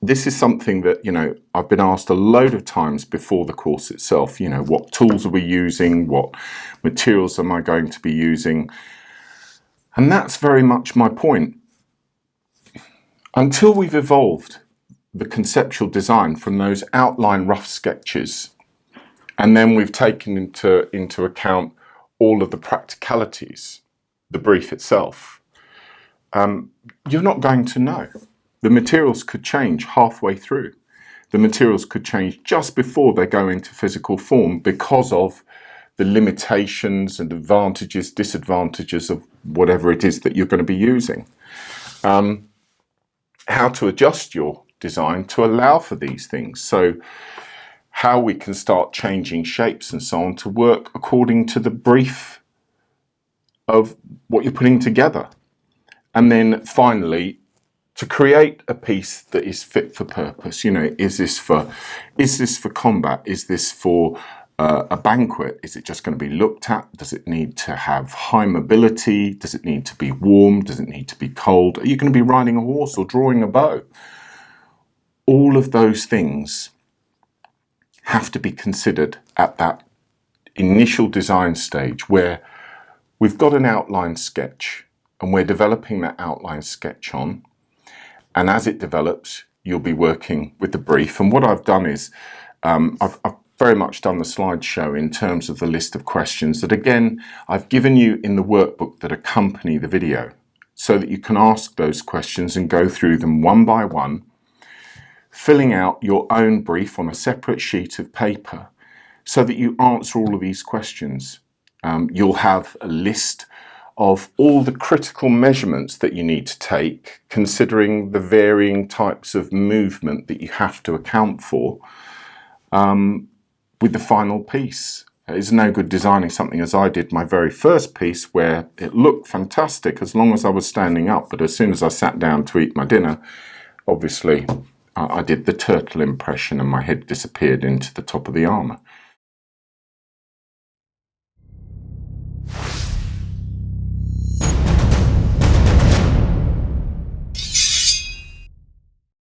this is something that, you know, I've been asked a load of times before the course itself. You know, what tools are we using? What materials am I going to be using? And that's very much my point. Until we've evolved the conceptual design from those outline rough sketches, and then we've taken into account all of the practicalities, the brief itself, you're not going to know. The materials could change halfway through. The materials could change just before they go into physical form because of the limitations and advantages, disadvantages of whatever it is that you're going to be using. How to adjust your design to allow for these things. So how we can start changing shapes and so on to work according to the brief of what you're putting together. And then finally, to create a piece that is fit for purpose. You know, is this for combat? Is this for a banquet? Is it just going to be looked at? Does it need to have high mobility? Does it need to be warm? Does it need to be cold? Are you going to be riding a horse or drawing a bow? All of those things have to be considered at that initial design stage where we've got an outline sketch and we're developing that outline sketch on. And as it develops, you'll be working with the brief. And what I've done is I've very much done the slideshow in terms of the list of questions that, again, I've given you in the workbook that accompany the video so that you can ask those questions and go through them one by one, filling out your own brief on a separate sheet of paper so that you answer all of these questions. You'll have a list of all the critical measurements that you need to take, considering the varying types of movement that you have to account for with the final piece. It's no good designing something as I did my very first piece where it looked fantastic as long as I was standing up, but as soon as I sat down to eat my dinner, obviously I did the turtle impression and my head disappeared into the top of the armour.